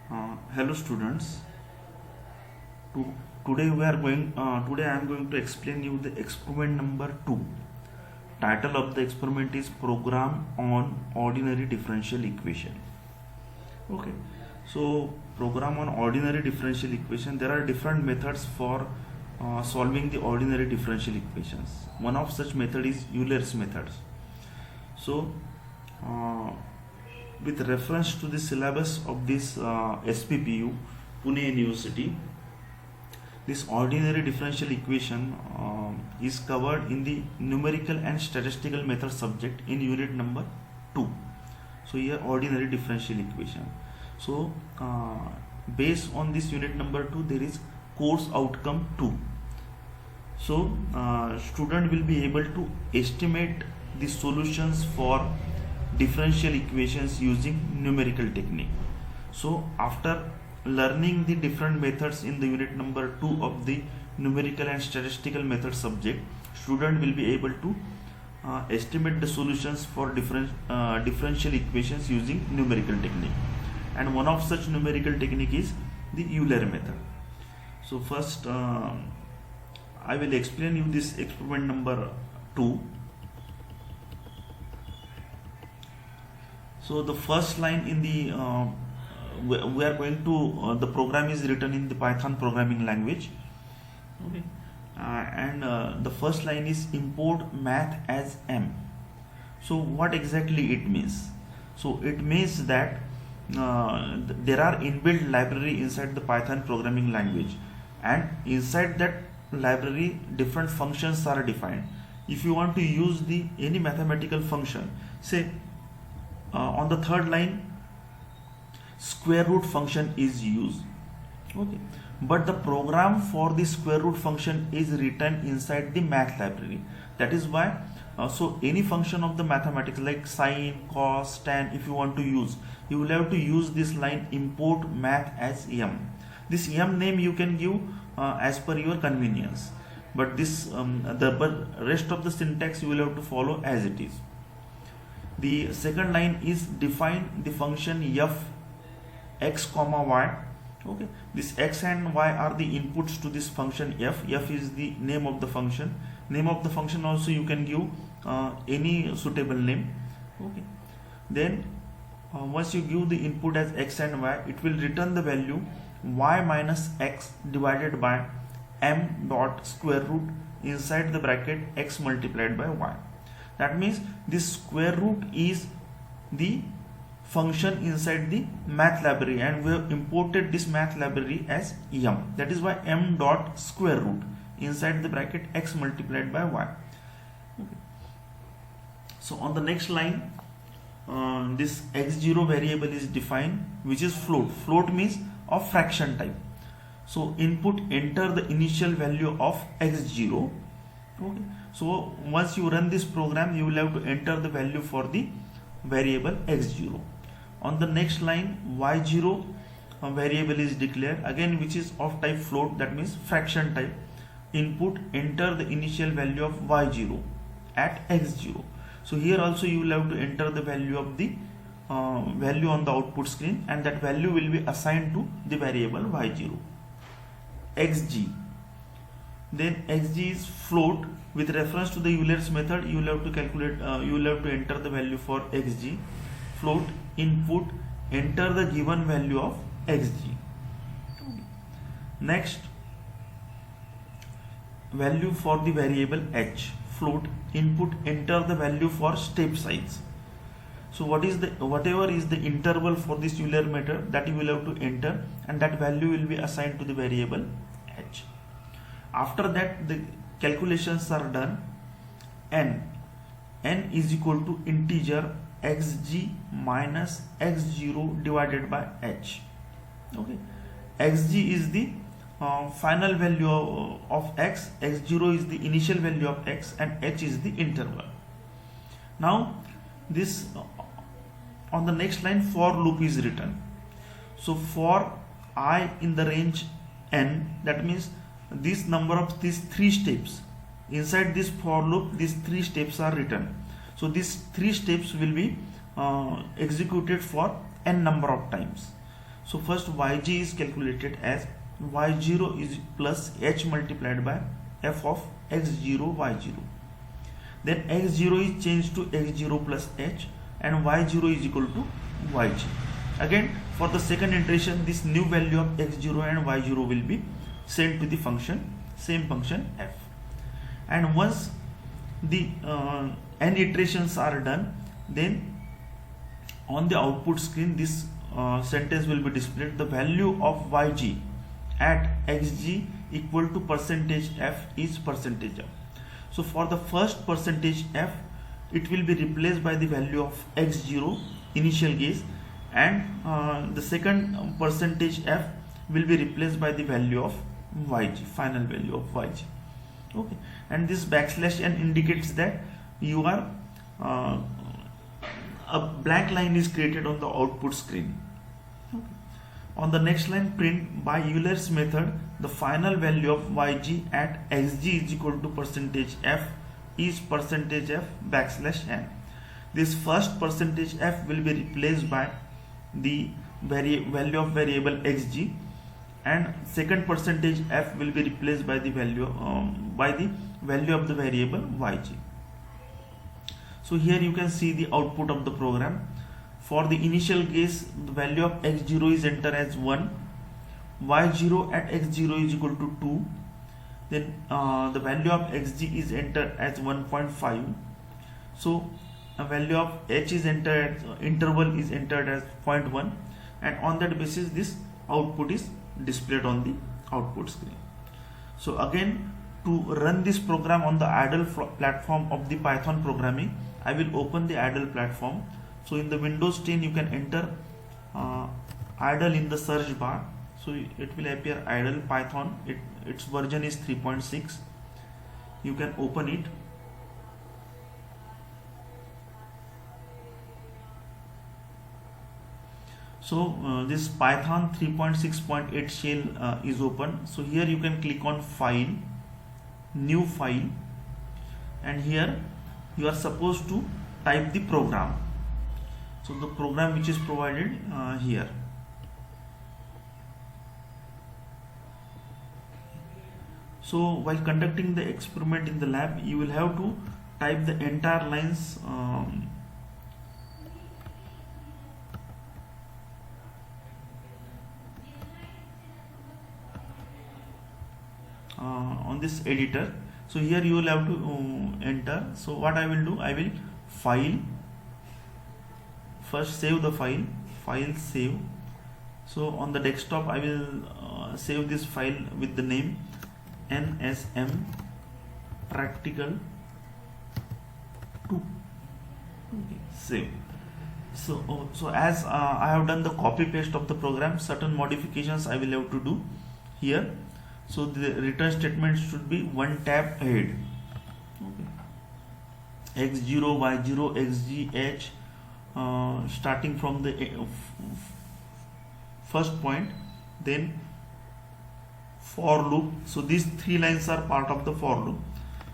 Hello students. To, today we are going. Today I am going to explain you the experiment number 2. Title of the experiment is Program on Ordinary Differential Equation. Okay. So program on ordinary differential equation. There are different methods for solving the ordinary differential equations. One of such method is Euler's methods. So with reference to the syllabus of this SPPU, Pune University, this ordinary differential equation is covered in the numerical and statistical method subject in unit number 2. So here ordinary differential equation. So based on this unit number 2, there is course outcome 2. So student will be able to estimate the solutions for differential equations using numerical technique. So after learning the different methods in the unit number 2 of the numerical and statistical method subject, student will be able to estimate the solutions for differential equations using numerical technique, and one of such numerical technique is the Euler method. So first I will explain you this experiment number 2. So the first line in the we are going to the program is written in the Python programming language. Okay, and the first line is import math as M. So what exactly it means? So it means that there are inbuilt library inside the Python programming language, and inside that library different functions are defined. If you want to use the any mathematical function, say on the third line square root function is used, okay, but the program for the square root function is written inside the math library. That is why so any function of the mathematics like sine, cos, tan, if you want to use, you will have to use this line import math as M. This M name you can give as per your convenience, but this the rest of the syntax you will have to follow as it is. The second line is define the function f x comma y. Okay, this x and y are the inputs to this function f. F is the name of the function. Name of the function also you can give any suitable name. Okay, then once you give the input as x and y, it will return the value y minus x divided by m dot square root inside the bracket x multiplied by y. That means this square root is the function inside the math library, and we have imported this math library as M. That is why m dot square root inside the bracket x multiplied by y. Okay. So on the next line, this x0 variable is defined, which is float. Float means of fraction type. So input enter the initial value of x0. Okay. So once you run this program, you will have to enter the value for the variable x0. On the next line, y0 variable is declared, again which is of type float, that means fraction type. Input enter the initial value of y0 at x0. So here also you will have to enter the value of the value on the output screen, and that value will be assigned to the variable y0. xg, then xg is float. With reference to the Euler's method, you will have to calculate, you will have to enter the value for xg. Float input enter the given value of xg. Next, value for the variable h. Float input enter the value for step size. So whatever is the interval for this Euler method, that you will have to enter, and that value will be assigned to the variable h. After that, the calculations are done. N is equal to integer xg minus x0 divided by h. Okay, xg is the final value of x, x0 is the initial value of x, and h is the interval. Now this on the next line for loop is written. So for I in the range n, that means this number of these 3 steps inside this for loop, these 3 steps are written. So these 3 steps will be executed for n number of times. So So first yg is calculated as y0 is plus h multiplied by f of x0 y0. Then x0 is changed to x0 plus h and y0 is equal to yg. Again, for the second iteration, this new value of x0 and y0 will be sent to the function, same function f. And once the n iterations are done, then on the output screen this sentence will be displayed: the value of yg at xg equal to percentage f is percentage f. So for the first percentage f, it will be replaced by the value of x0 initial case, and the second percentage f will be replaced by the value of yg, final value of yg. Okay, and this backslash n indicates that you are a blank line is created on the output screen. Okay. On the next line, print by Euler's method the final value of yg at xg is equal to percentage f is percentage f backslash n. This first percentage f will be replaced by the value of variable xg, and second percentage f will be replaced by the value of the variable yg. So here you can see the output of the program. For the initial case, the value of x0 is entered as 1, y0 at x0 is equal to 2, then the value of xg is entered as 1.5. So a value of h is entered, interval is entered as 0.1, and on that basis this output is displayed on the output screen. So again, to run this program on the idle platform of the Python programming, I will open the idle platform. So in the Windows 10 you can enter idle in the search bar. So it will appear idle Python. Its version is 3.6. You can open it. So this Python 3.6.8 shell is open. So here you can click on File, New File, and here you are supposed to type the program. So the program which is provided here. So while conducting the experiment in the lab, you will have to type the entire lines on this editor. So here you will have to enter. So what I will do, I will file, first save the file, save. So on the desktop I will save this file with the name NSM practical 2. Okay, save. So as I have done the copy paste of the program, certain modifications I will have to do here. So the return statement should be one tab ahead. Okay. x0, y0, xg, h, starting from the first point, then for loop. So these three lines are part of the for loop.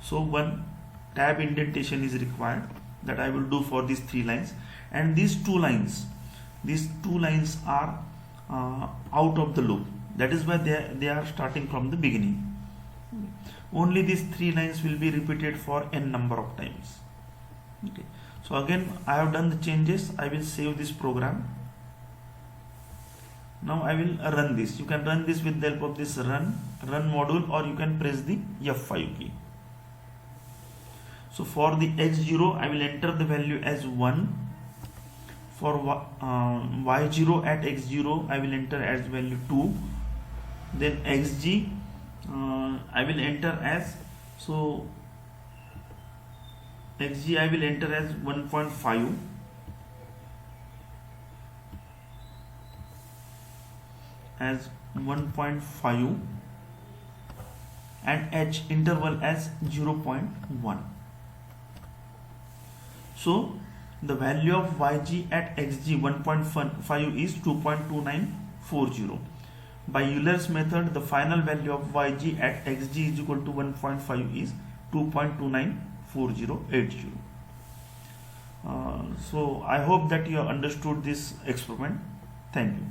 So one tab indentation is required, that I will do for these three lines, and these two lines are out of the loop. That is why they are starting from the beginning. Only these three lines will be repeated for n number of times. Okay. So again, I have done the changes. I will save this program. Now I will run this. You can run this with the help of this run module, or you can press the F5 key. So for the x0, I will enter the value as 1. For y0 at x0, I will enter as value 2. Then xg, I will enter as, so xg I will enter as 1.5. as 1.5 and h interval as 0.1. So the value of yg at xg 1.5 is 2.2940. By Euler's method, the final value of yg at xg is equal to 1.5 is 2.294080. So I hope that you have understood this experiment. Thank you.